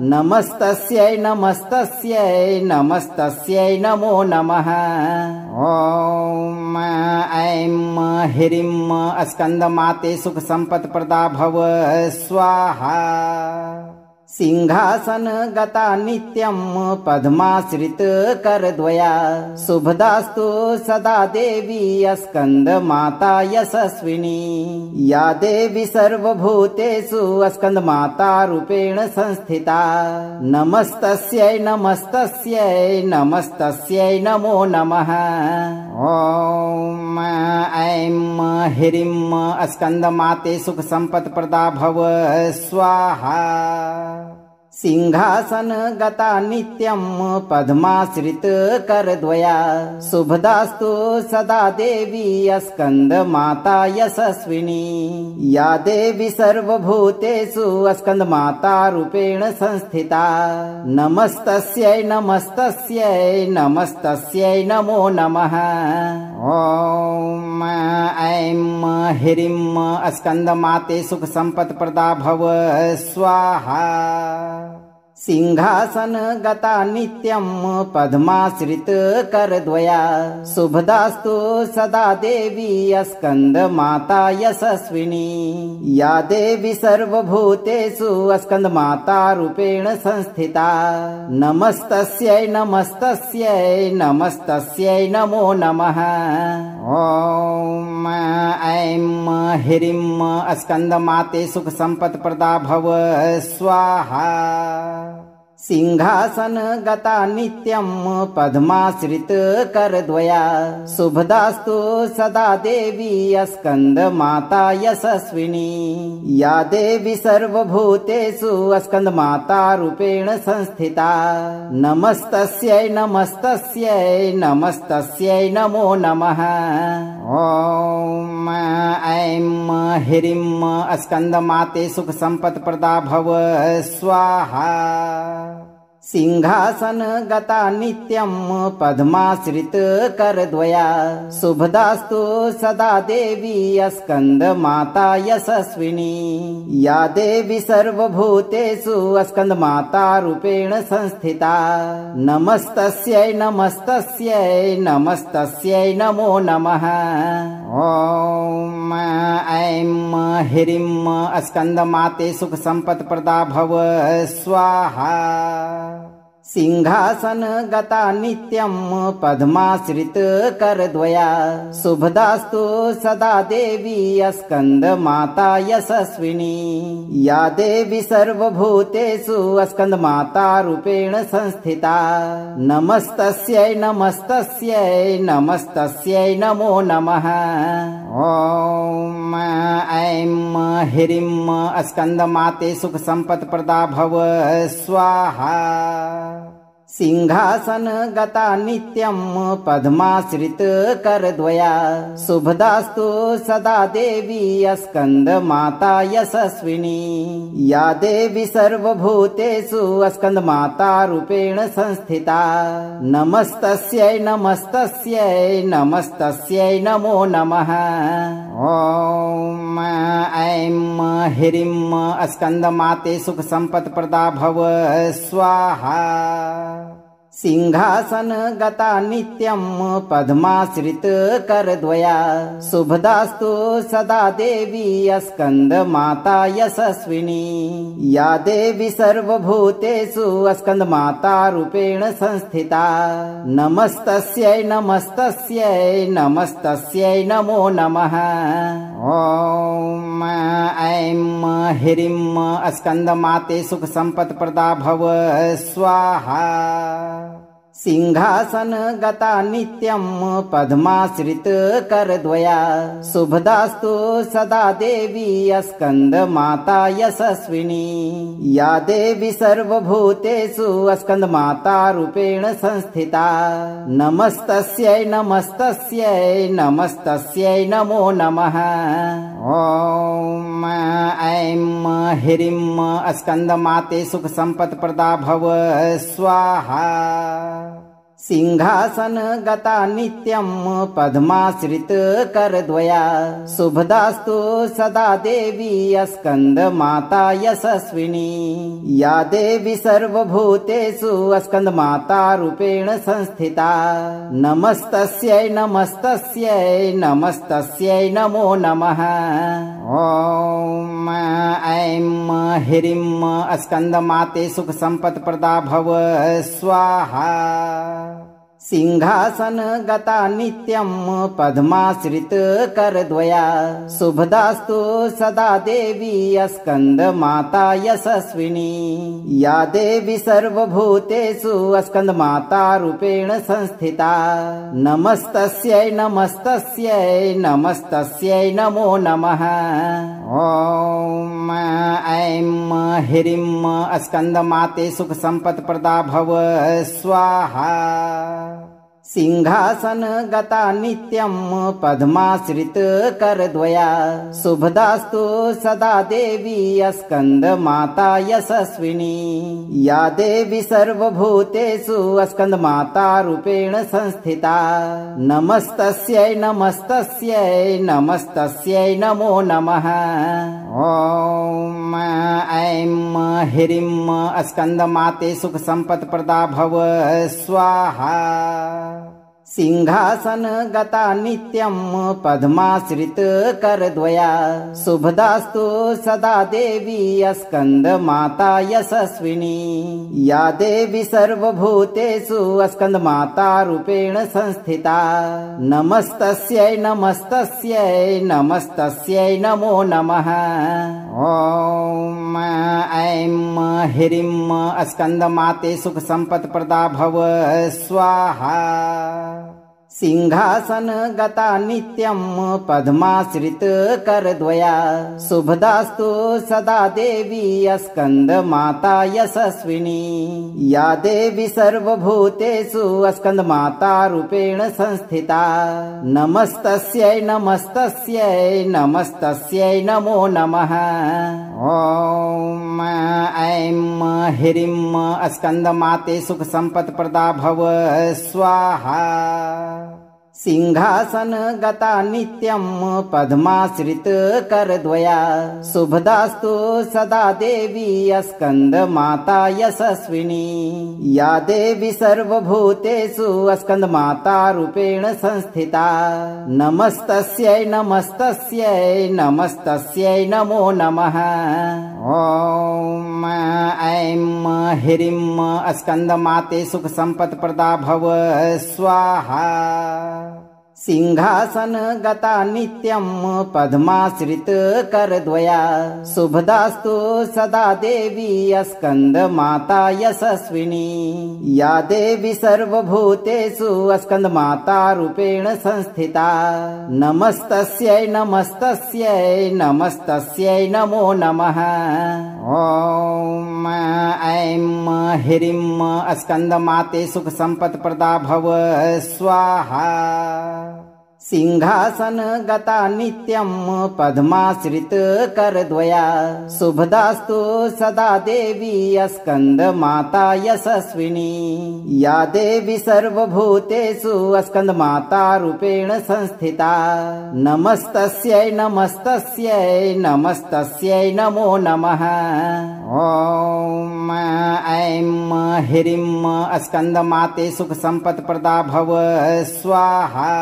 नमस्तस्यै नमस्तस्यै नमस्तस्यै नमो नमः। ॐ ऐं ह्रीं स्कंदमाते सुख संपत् प्रदा भव स्वाहा। सिंहासन गता नित्यं पद्माश्रित करद्वया शुभदास्तु सदा देवी स्कंद माता यशस्विनी। या देवी सर्वभूतेषु स्कंद माता रूपेण संस्थिता। नमस्तस्यै नमस्तस्यै नमस्तस्यै नमो नमः। ॐ ऐं ह्रीं स्कंदमाते सुख संपत् प्रदा भव स्वाहा। सिंहासन गता नित्यं पद्माश्रित करद्वया शुभदास्तु सदा देवी स्कंद माता यशस्विनी। या देवी सर्वभूतेषु स्कंद माता रूपेण संस्थिता। नमस्तस्यै नमस्तस्यै नमस्तस्यै नमो नमः। ॐ ऐं ह्रीं स्कंदमाते सुख संपत् प्रदा भव स्वाहा। सिंहासन गता नित्यं पद्माश्रित करद्वया शुभदास्तु सदा देवी स्कंद माता यशस्विनी। या देवी सर्वभूतेषु स्कंद माता रूपेण संस्थिता। नमस्तस्यै नमस्तस्यै नमस्तस्यै नमो नमः। ॐ ऐं ह्रीं स्कंदमाते सुख संपत् प्रदा भव स्वाहा। सिंहासन गता नित्यं पद्माश्रित करद्वया शुभदास्तु सदा देवी स्कंद माता यशस्विनी। या देवी सर्वभूतेषु स्कंद माता रूपेण संस्थिता। नमस्तस्यै नमस्तस्यै नमस्तस्यै नमो नमः। ॐ ऐं ह्रीं स्कंदमाते सुख संपत् प्रदा भव स्वाहा। सिंहासन गता नित्यं पद्माश्रित करद्वया शुभदास्तु सदा देवी स्कंद माता यशस्विनी। या देवी सर्वभूतेषु स्कंद माता रूपेण संस्थिता। नमस्तस्यै नमस्तस्यै नमस्तस्यै नमो नमः। ॐ ऐं ह्रीं स्कंदमाते सुख संपत् प्रदा भव स्वाहा। सिंहासन गता नित्यं पद्माश्रित करद्वया शुभदास्तु सदा देवी स्कंद माता यशस्विनी। या देवी सर्वभूतेषु स्कंद माता रूपेण संस्थिता। नमस्तस्यै नमस्तस्यै नमस्तस्यै नमो नमः। ॐ ऐं ह्रीं स्कंदमाते सुख संपत् प्रदा भव स्वाहा। सिंहासन गता नित्यं पद्माश्रित करद्वया शुभदास्तु सदा देवी स्कंद माता यशस्विनी। या देवी सर्वभूतेषु स्कंद माता रूपेण संस्थिता। नमस्तस्यै नमस्तस्यै नमस्तस्यै नमो नमः। ॐ ऐं ह्रीं स्कंदमाते सुख संपत् प्रदा भव स्वाहा। सिंहासन गता नित्यं पद्माश्रित करद्वया शुभदास्तु सदा देवी स्कंद माता यशस्विनी या देवी सर्वभूतेषु स्कंद माता रूपेण संस्थिता नमस्तस्यै नमस्तस्यै नमस्तस्यै नमो नमः। ॐ ऐं ह्रीं स्कंद माते सुख संपत् प्रदा भव स्वाहा। सिंहासन गता नित्यं पद्माश्रित करद्वया शुभदास्तु सदा देवी स्कंद माता यशस्विनी या देवी सर्वभूतेषु स्कंद माता रूपेण संस्थिता नमस्तस्यै नमस्तस्यै नमस्तस्यै नमो नमः। ॐ ऐं ह्रीं स्कंद माते सुख संपत् प्रदा भव स्वाहा। सिंहासन गता नित्यं पद्माश्रित करद्वया शुभदास्तु सदा देवी स्कंद माता यशस्विनी या देवी सर्वभूतेषु स्कंद माता रूपेण संस्थिता नमस्तस्यै नमस्तस्यै नमस्तस्यै नमो नमः। ॐ ऐं ह्रीं स्कंद माते सुख संपत् प्रदा भव स्वाहा। सिंहासन गता नित्यं पद्माश्रित करद्वया शुभदास्तु सदा देवी स्कंद माता यशस्विनी या देवी सर्वभूतेषु स्कंद माता रूपेण संस्थिता नमस्तस्यै नमस्तस्यै नमस्तस्यै नमो नमः। ॐ ऐं ह्रीं स्कंद माते सुख संपत् प्रदा भव स्वाहा। सिंहासन गता नित्यं पद्माश्रित करद्वया शुभदास्तु सदा देवी स्कंद माता यशस्विनी या देवी सर्वभूतेषु स्कंद माता रूपेण संस्थिता नमस्तस्यै नमस्तस्यै नमस्तस्यै नमो नमः। ॐ ऐं ह्रीं स्कंद माते सुख संपत् प्रदा भव स्वाहा। सिंहासन गता नित्यं पद्माश्रित करद्वया शुभदास्तु सदा देवी स्कंद माता यशस्विनी या देवी सर्वभूतेषु स्कंद माता रूपेण संस्थिता नमस्तस्यै नमस्तस्यै नमस्तस्यै नमो नमः। ॐ ऐं ह्रीं स्कंद माते सुख संपत् प्रदा भव स्वाहा। सिंहासन गता नित्यं पद्माश्रित करद्वया शुभदास्तु सदा देवी स्कंद माता यशस्विनी या देवी सर्वभूतेषु स्कंद माता रूपेण संस्थिता नमस्तस्यै नमस्तस्यै नमस्तस्यै नमो नमः। ॐ ऐं ह्रीं स्कंद माते सुख संपत् प्रदा भव स्वाहा। सिंहासन गता नित्यं पद्माश्रित करद्वया शुभदास्तु सदा देवी स्कंद माता यशस्विनी या देवी सर्वभूतेषु स्कंद माता रूपेण संस्थिता नमस्तस्यै नमस्तस्यै नमस्तस्यै नमो नमः। ॐ ऐं ह्रीं स्कंद माते सुख संपत् प्रदा भव स्वाहा। सिंहासन गता नित्यं पद्माश्रित करद्वया शुभदास्तु सदा देवी स्कंद माता यशस्विनी या देवी सर्वभूतेषु स्कंद माता रूपेण संस्थिता नमस्तस्यै नमस्तस्यै नमस्तस्यै नमो नमः। ॐ ऐं ह्रीं स्कंद माते सुख संपत् प्रदा भव स्वाहा। सिंहासन गता नित्यं पद्माश्रित करद्वया शुभदास्तु सदा देवी स्कंद माता यशस्विनी या देवी सर्वभूतेषु स्कंद माता रूपेण संस्थिता नमस्तस्यै नमस्तस्यै नमस्तस्यै नमो नमः। ॐ ऐं ह्रीं स्कंद माते सुख संपत् प्रदा भव स्वाहा।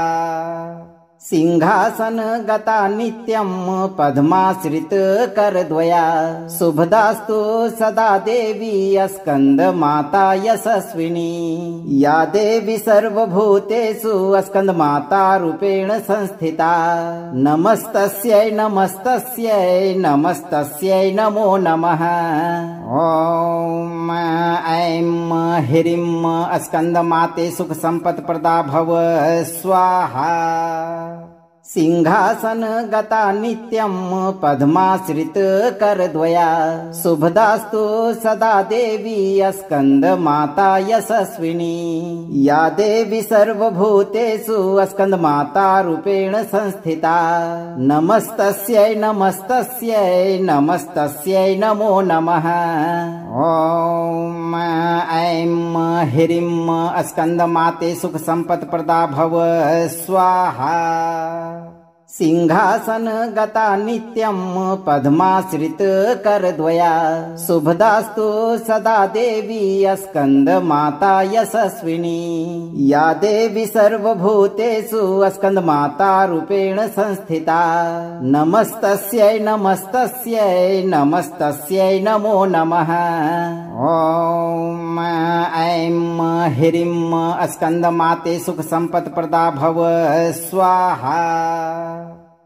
सिंहासन गता नित्यं पद्माश्रित करद्वया शुभदास्तु सदा देवी स्कंद माता यशस्विनी या देवी सर्वभूतेषु स्कंद माता रूपेण संस्थिता नमस्तस्यै नमस्तस्यै नमस्तस्यै नमो नमः। ॐ ऐं ह्रीं स्कंद माते सुख संपत् प्रदा भव स्वाहा। सिंहासन गता नित्यं पद्माश्रित करद्वया शुभदास्तु सदा देवी स्कंद माता यशस्विनी या देवी सर्वभूतेषु स्कंद माता रूपेण संस्थिता नमस्तस्यै नमस्तस्यै नमस्तस्यै नमो नमः। ॐ ऐं ह्रीं स्कंद माते सुख संपत् प्रदा भव स्वाहा। सिंहासन गता नित्यं पद्माश्रित करद्वया शुभदास्तु सदा देवी स्कंद माता यशस्विनी या देवी सर्वभूतेषु स्कंद माता रूपेण संस्थिता नमस्तस्यै नमस्तस्यै नमस्तस्यै नमो नमः। ॐ ऐं ह्रीं स्कंद माते सुख संपत् प्रदा भव स्वाहा।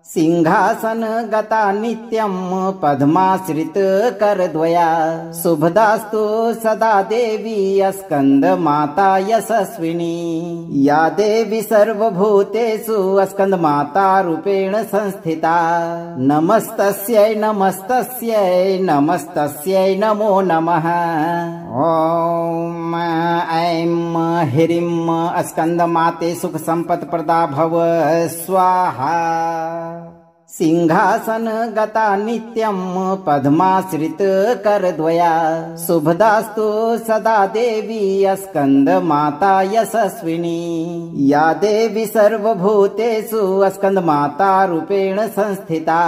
सिंहासन गता नित्यं पद्माश्रित करद्वया शुभदास्तु सदा देवी स्कंद माता यशस्विनी या देवी सर्वभूतेषु स्कंद माता रूपेण संस्थिता नमस्तस्यै नमस्तस्यै नमस्तस्यै नमो नमः। ॐ ऐं ह्रीं स्कंद माते सुख संपत् प्रदा भव स्वाहा। सिंहासन गता नित्यं पद्माश्रित करद्वया शुभदास्तु सदा देवी स्कंद माता यशस्विनी या देवी सर्वभूतेषु स्कंद माता रूपेण संस्थिता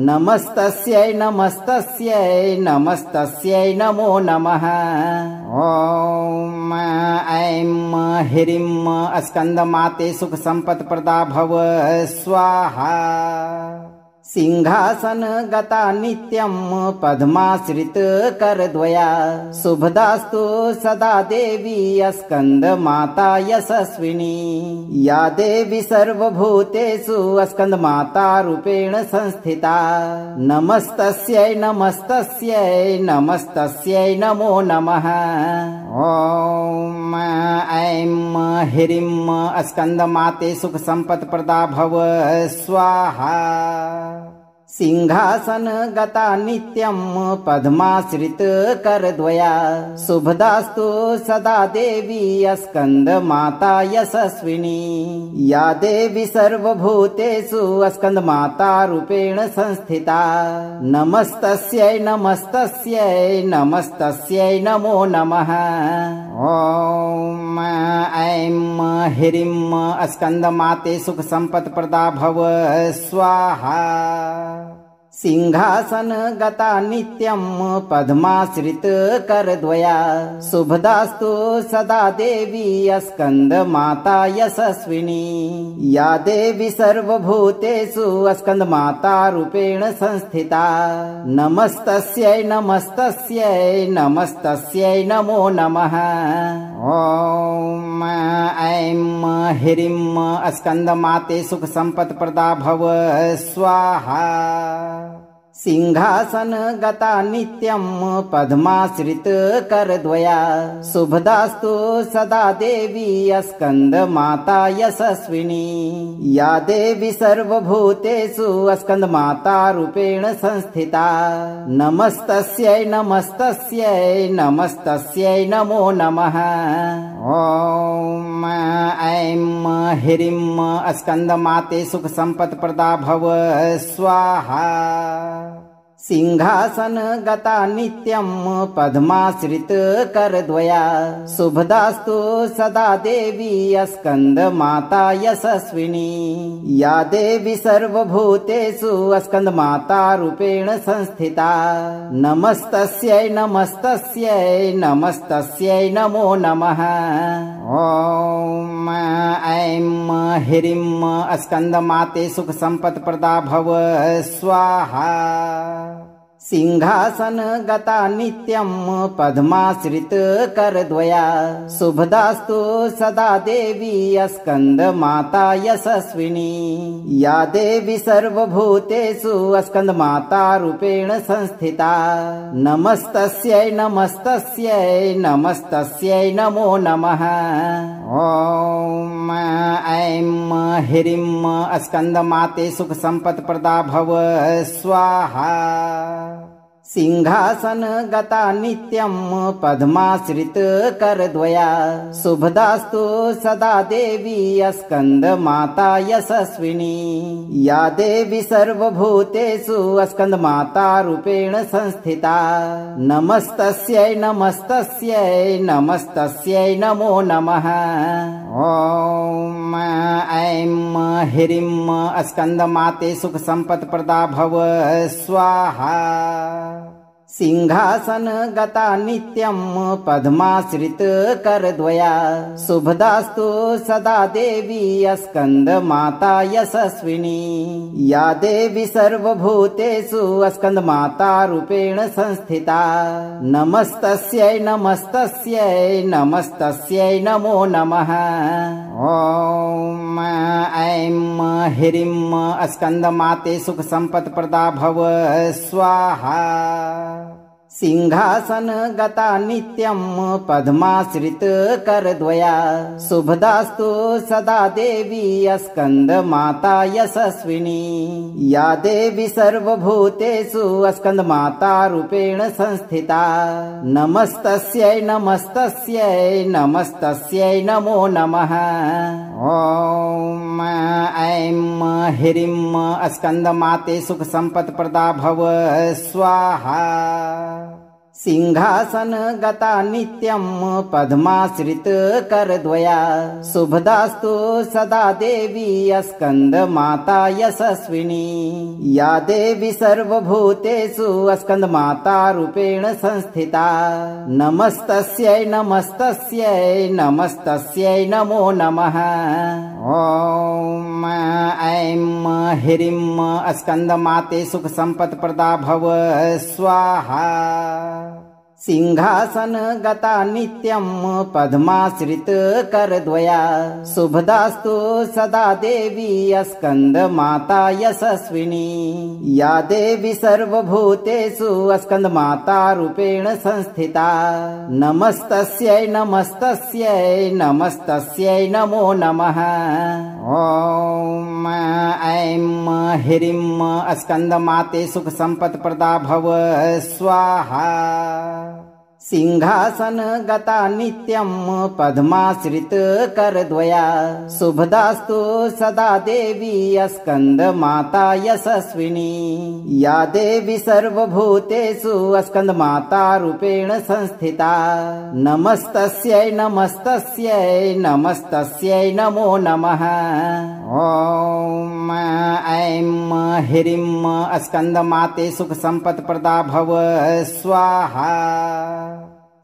नमस्तस्यै नमस्तस्यै नमस्तस्यै नमो नमः। ॐ ऐं ह्रीं स्कंद माते सुख संपत् प्रदा भव स्वाहा। सिंहासन गता नित्यं पद्माश्रित करद्वया शुभदास्तु सदा देवी स्कंद माता यशस्विनी या देवी सर्वभूतेषु स्कंद माता रूपेण संस्थिता नमस्तस्यै नमस्तस्यै नमस्तस्यै नमो नमः। ॐ ऐं ह्रीं स्कंद माते सुख संपत् प्रदा भव स्वाहा। सिंहासन गता नित्यं पद्माश्रित करद्वया शुभदास्तु सदा देवी स्कंद माता यशस्विनी या देवी सर्वभूतेषु स्कंद माता रूपेण संस्थिता नमस्तस्यै नमस्तस्यै नमस्तस्यै नमो नमः। ॐ ऐं ह्रीं स्कंद माते सुख संपत् प्रदा भव स्वाहा। सिंहासन गता नित्यं पद्माश्रित करद्वया शुभदास्तु सदा देवी स्कंद माता यशस्विनी या देवी सर्वभूतेषु स्कंद माता रूपेण संस्थिता नमस्तस्यै नमस्तस्यै नमस्तस्यै नमो नमः। ॐ ऐं ह्रीं स्कंद माते सुख संपत् प्रदा भव स्वाहा। सिंहासन गता नित्यं पद्माश्रित करद्वया शुभदास्तु सदा देवी स्कंद माता यशस्विनी या देवी सर्वभूतेषु स्कंद माता रूपेण संस्थिता नमस्तस्यै नमस्तस्यै नमस्तस्यै नमो नमः। ॐ ऐं ह्रीं स्कंद माते सुख संपत् प्रदा भव स्वाहा। सिंहासन गता नित्यं पद्माश्रित करद्वया शुभदास्तु सदा देवी स्कंद माता यशस्विनी या देवी सर्वभूतेषु स्कंद माता रूपेण संस्थिता नमस्तस्यै नमस्तस्यै नमस्तस्यै नमो नमः। ॐ ऐं ह्रीं स्कंद माते सुख संपत् प्रदा भव स्वाहा। सिंहासन गता नित्यं पद्माश्रित करद्वया शुभदास्तु सदा देवी स्कंद माता यशस्विनी या देवी सर्वभूतेषु स्कंद माता रूपेण संस्थिता नमस्तस्यै नमस्तस्यै नमस्तस्यै नमो नमः। ॐ ऐं ह्रीं स्कंद माते सुख संपत् प्रदा भव स्वाहा। सिंहासन गता नित्यं पद्माश्रित करद्वया शुभदास्तु सदा देवी स्कंद माता यशस्विनी या देवी सर्वभूतेषु स्कंद माता रूपेण संस्थिता नमस्तस्यै नमस्तस्यै नमस्तस्यै नमो नमः। ॐ ऐं ह्रीं स्कंद माते सुख संपत् प्रदा भव स्वाहा। सिंहासन गता नित्यं पद्माश्रित करद्वया शुभदास्तु सदा देवी स्कंद माता यशस्विनी या देवी सर्वभूतेषु स्कंद माता रूपेण संस्थिता नमस्तस्यै नमस्तस्यै नमस्तस्यै नमो नमः। ॐ ऐं ह्रीं स्कंद माते सुख संपत् प्रदा भव स्वाहा। सिंहासन गता नित्यं पद्माश्रित करद्वया शुभदास्तु सदा देवी स्कंद माता यशस्विनी या देवी सर्वभूतेषु स्कंद माता रूपेण संस्थिता नमस्तस्यै नमस्तस्यै नमस्तस्यै नमो नमः। ॐ ऐं ह्रीं स्कंद माते सुख संपत् प्रदा भव स्वाहा। सिंहासन गता नित्यं पद्माश्रित करद्वया शुभदास्तु सदा देवी स्कंद माता यशस्विनी या देवी सर्वभूतेषु स्कंद माता रूपेण संस्थिता नमस्तस्यै नमस्तस्यै नमस्तस्यै नमो नमः। ॐ ऐं ह्रीं स्कंद माते सुख संपत् प्रदा भव स्वाहा। सिंहासन गता नित्यं पद्माश्रित करद्वया शुभदास्तु सदा देवी स्कंद माता यशस्विनी या देवी सर्वभूतेषु स्कंद माता रूपेण संस्थिता नमस्तस्यै नमस्तस्यै नमस्तस्यै नमो नमः। ॐ ऐं ह्रीं स्कंद माते सुख संपत् प्रदा भव स्वाहा। सिंहासन गता नित्यं पद्माश्रित करद्वया शुभदास्तु सदा देवी स्कंद माता यशस्विनी या देवी सर्वभूतेषु स्कंद माता रूपेण संस्थिता नमस्तस्यै नमस्तस्यै नमस्तस्यै नमो नमः। ॐ ऐं ह्रीं स्कंद माते सुख संपत् प्रदा भव स्वाहा।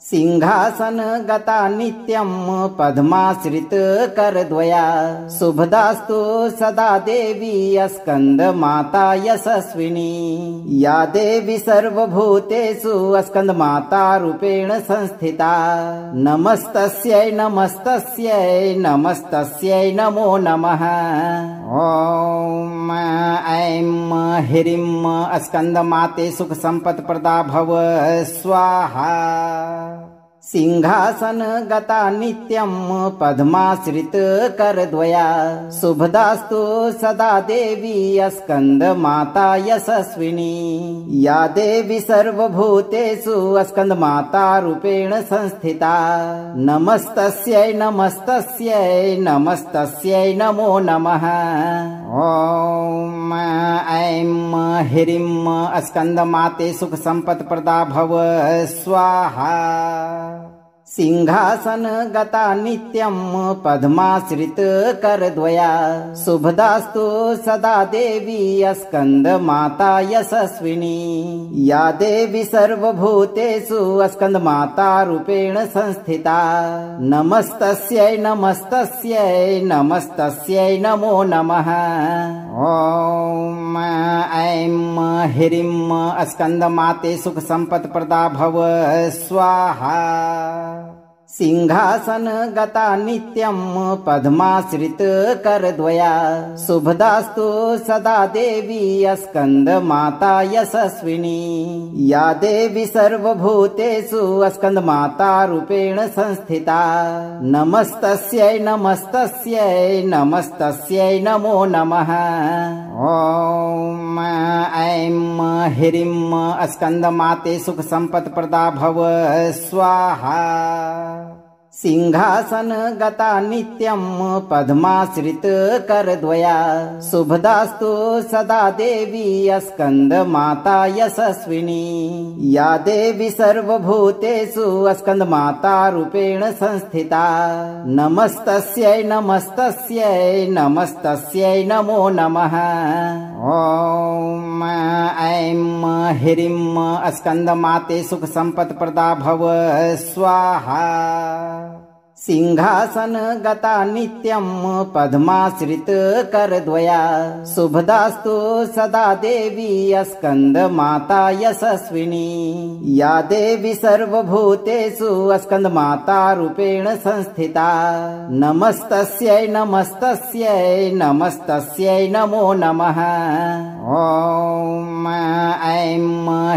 सिंहासन गता नित्यं पद्माश्रित करद्वया शुभदास्तु सदा देवी स्कंद माता यशस्विनी या देवी सर्वभूतेषु स्कंद माता रूपेण संस्थिता नमस्तस्यै नमस्तस्यै नमस्तस्यै नमो नमः। ॐ ऐं ह्रीं स्कंदमाते सुख संपत् प्रदा भव स्वाहा। सिंहासन गता नित्यं पद्माश्रित करद्वया शुभदास्तु सदा देवी स्कंद माता यशस्विनी। या देवी सर्वभूतेषु स्कंद माता रूपेण संस्थिता। नमस्तस्यै नमस्तस्यै नमस्तस्यै नमो नमः। ॐ ऐं ह्रीं स्कंदमाते सुख संपत् प्रदा भव स्वाहा। सिंहासन गता नित्यं पद्माश्रित करद्वया शुभदास्तु सदा देवी स्कंद माता यशस्विनी। या देवी सर्वभूतेषु स्कंद माता रूपेण संस्थिता। नमस्तस्यै नमस्तस्यै नमस्तस्यै नमो नमः। ॐ ऐं ह्रीं स्कंदमाते सुख संपत् प्रदा भव स्वाहा। सिंहासन गता नित्यं पद्माश्रित करद्वया शुभदास्तु सदा देवी स्कंद माता यशस्विनी। या देवी सर्वभूतेषु स्कंद माता रूपेण संस्थिता। नमस्तस्यै नमस्तस्यै नमस्तस्यै नमो नमः। ॐ ऐं ह्रीं स्कंदमाते सुख संपत् प्रदा भव स्वाहा। सिंहासन गता नित्यं पद्माश्रित करद्वया शुभदास्तु सदा देवी स्कंद माता यशस्विनी। या देवी सर्वभूतेषु स्कंद माता रूपेण संस्थिता। नमस्तस्यै नमस्तस्यै नमस्तस्यै नमो नमः। ॐ ऐं ह्रीं स्कंदमाते सुख संपत् प्रदा भव स्वाहा। सिंहासन गता नित्यं पद्माश्रित करद्वया शुभदास्तु सदा देवी स्कंद माता यशस्विनी। या देवी सर्वभूतेषु स्कंद माता रूपेण संस्थिता। नमस्तस्यै नमस्तस्यै नमस्तस्यै नमो नमः। ॐ ऐं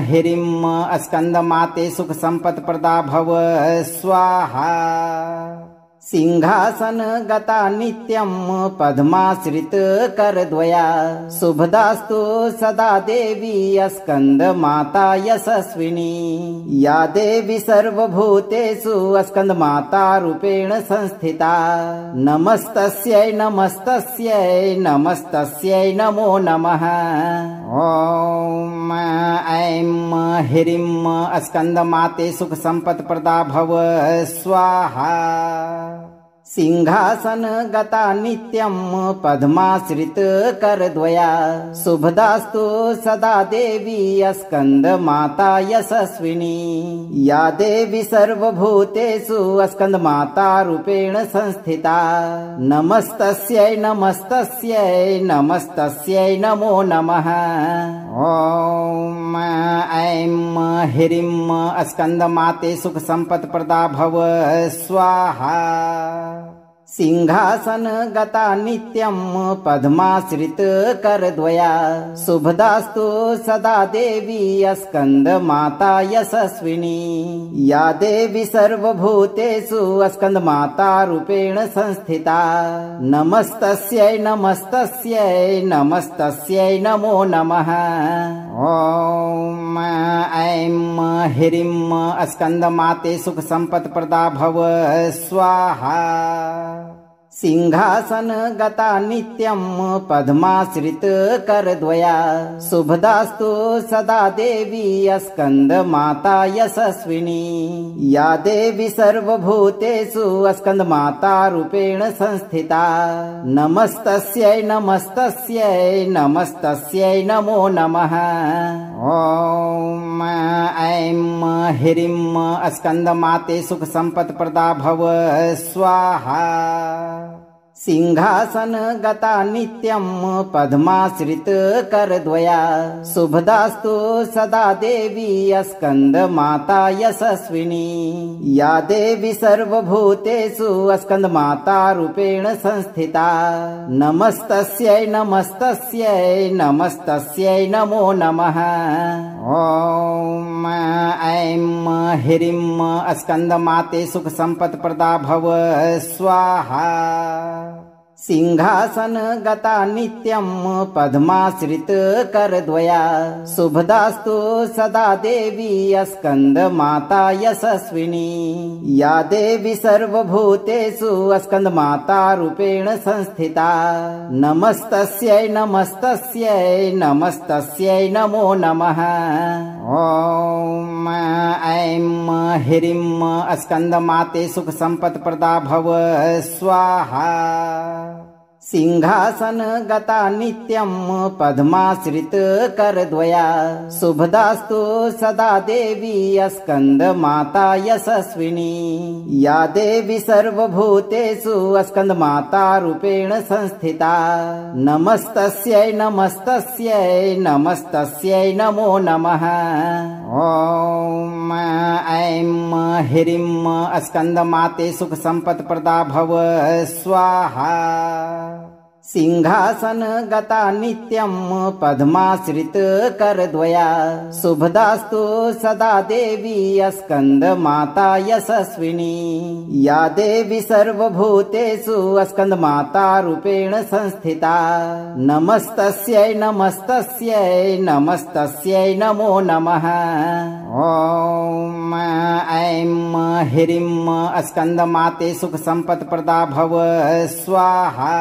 ह्रीं स्कंदमाते सुख संपत् प्रदा भव स्वाहा। सिंहासन गता नित्यं पद्माश्रित करद्वया शुभदास्तु सदा देवी स्कंद माता यशस्विनी। या देवी सर्वभूतेषु स्कंद माता रूपेण संस्थिता। नमस्तस्यै नमस्तस्यै नमस्तस्यै नमो नमः। ॐ ऐं ह्रीं स्कंदमाते सुख संपत् प्रदा भव स्वाहा। सिंहासन गता नित्यं पद्माश्रित करद्वया शुभदास्तु सदा देवी स्कंद माता यशस्विनी। या देवी सर्वभूतेषु स्कंद माता रूपेण संस्थिता। नमस्तस्यै नमस्तस्यै नमस्तस्यै नमो नमः। ॐ ऐं ह्रीं स्कंदमाते सुख संपत् प्रदा भव स्वाहा। सिंहासन गता नित्यं पद्माश्रित करद्वया शुभदास्तु सदा देवी स्कंद माता यशस्विनी। या देवी सर्वभूतेषु स्कंद माता रूपेण संस्थिता। नमस्तस्यै नमस्तस्यै नमस्तस्यै नमो नमः। ॐ ऐं ह्रीं स्कंदमाते सुख संपत् प्रदा भव स्वाहा। सिंहासन गता नित्यं पद्माश्रित करद्वया शुभदास्तु सदा देवी स्कंद माता यशस्विनी। या देवी सर्वभूतेषु स्कंद माता रूपेण संस्थिता। नमस्तस्यै नमस्तस्यै नमस्तस्यै नमो नमः। ॐ ऐं ह्रीं स्कंदमाते सुख संपत् प्रदा भव स्वाहा। सिंहासन गता नित्यं पद्माश्रित करद्वया शुभदास्तु सदा देवी स्कंद माता यशस्विनी या देवी सर्वभूतेषु स्कंद माता रूपेण संस्थिता नमस्तस्यै नमस्तस्यै नमस्तस्यै नमो नमः। ओम ऐं ह्रीं स्कंद माते सुख संपत् प्रदा भव स्वाहा। सिंहासन गता नित्यं पद्माश्रित करद्वया शुभदास्तु सदा देवी स्कंद माता यशस्विनी या देवी सर्वभूतेषु स्कंद माता रूपेण संस्थिता नमस्तस्यै नमस्तस्यै नमस्तस्यै नमो नमः। ओम ऐं ह्रीं स्कंद माते सुख संपत् प्रदा भव स्वाहा। सिंहासन गता नित्यं पद्माश्रित करद्वया शुभदास्तु सदा देवी स्कंद माता यशस्विनी या देवी सर्वभूतेषु स्कंद माता रूपेण संस्थिता नमस्तस्यै नमस्तस्यै नमस्तस्यै नमो नमः। ओम ऐं ह्रीं स्कंद माते सुख संपत् प्रदा भव स्वाहा। सिंहासन गता नित्यं पद्माश्रित करद्वया शुभदास्तु सदा देवी स्कंद माता यशस्विनी या देवी सर्वभूतेषु स्कंद माता रूपेण संस्थिता नमस्तस्यै नमस्तस्यै नमस्तस्यै नमो नमः। ओम ऐं ह्रीं स्कंद माते सुख संपत् प्रदा भव स्वाहा।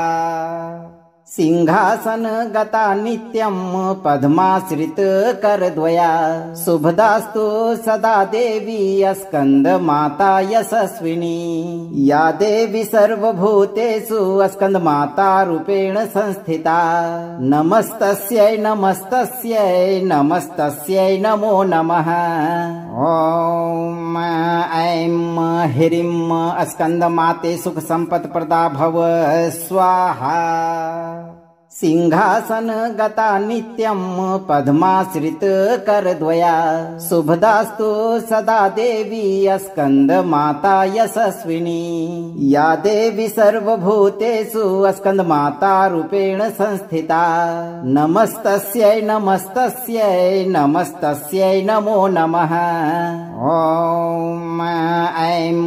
सिंहासन गता नित्यं पद्माश्रित करद्वया शुभदास्तु सदा देवी स्कंद माता यशस्विनी या देवी सर्वभूतेषु स्कंद माता रूपेण संस्थिता नमस्तस्यै नमस्तस्यै नमस्तस्यै नमो नमः। ओम ऐं ह्रीं स्कंद माते सुख संपत् प्रदा भव स्वाहा। सिंहासन गता नित्यं पद्माश्रित करद्वया शुभदास्तु सदा देवी स्कंद माता यशस्विनी या देवी सर्वभूतेषु स्कंद माता रूपेण संस्थिता नमस्तस्यै नमस्तस्यै नमस्तस्यै नमो नमः। ओम ऐं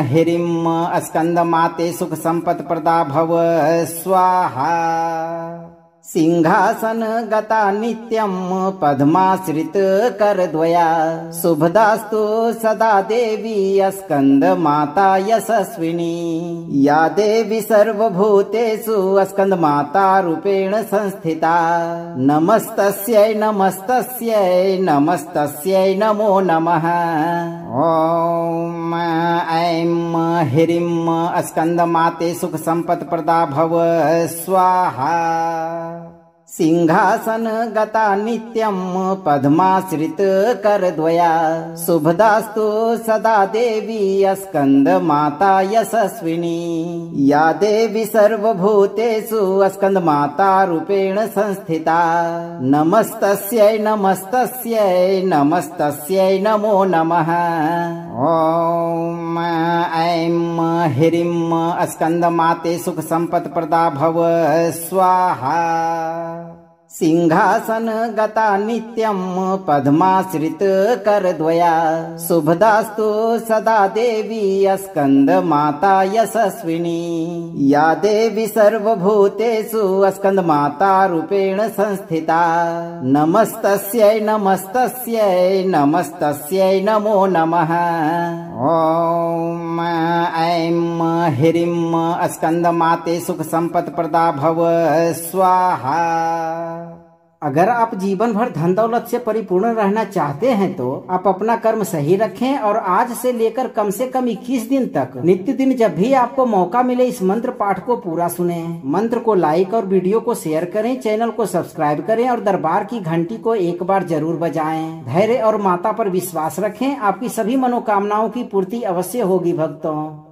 ह्रीं स्कंद माते सुख संपत् प्रदा भव स्वाहा। सिंहासन गता नित्यं पद्माश्रित करद्वया शुभदास्तु सदा देवी स्कंद माता यशस्विनी या देवी सर्वभूतेषु स्कंद माता रूपेण संस्थिता नमस्तस्यै नमस्तस्यै नमस्तस्यै नमो नमः। ओम ऐं ह्रीं स्कंद माते सुख संपत् प्रदा भव स्वाहा। सिंहासन गता नित्यं पद्माश्रित करद्वया शुभदास्तु सदा देवी स्कंद माता यशस्विनी या देवी सर्वभूतेषु स्कंद माता रूपेण संस्थिता नमस्तस्यै नमस्तस्यै नमस्तस्यै नमो नमः। ओम ऐं ह्रीं स्कंद माते सुख संपत् प्रदा भव स्वाहा। सिंहासन गता नित्यं पद्माश्रित करद्वया शुभदास्तु सदा देवी स्कंद माता यशस्विनी या देवी सर्वभूतेषु स्कंद माता रूपेण संस्थिता नमस्तस्यै नमस्तस्यै नमस्तस्यै नमो नमः। ओम ऐं ह्रीं स्कंद माते सुख संपत् प्रदा भव स्वाहा। अगर आप जीवन भर धन दौलत से परिपूर्ण रहना चाहते हैं तो आप अपना कर्म सही रखें और आज से लेकर कम से कम 21 दिन तक नित्य दिन जब भी आपको मौका मिले इस मंत्र पाठ को पूरा सुने। मंत्र को लाइक और वीडियो को शेयर करें, चैनल को सब्सक्राइब करें और दरबार की घंटी को एक बार जरूर बजाएं। धैर्य और माता पर विश्वास रखें, आपकी सभी मनोकामनाओं की पूर्ति अवश्य होगी भक्तों।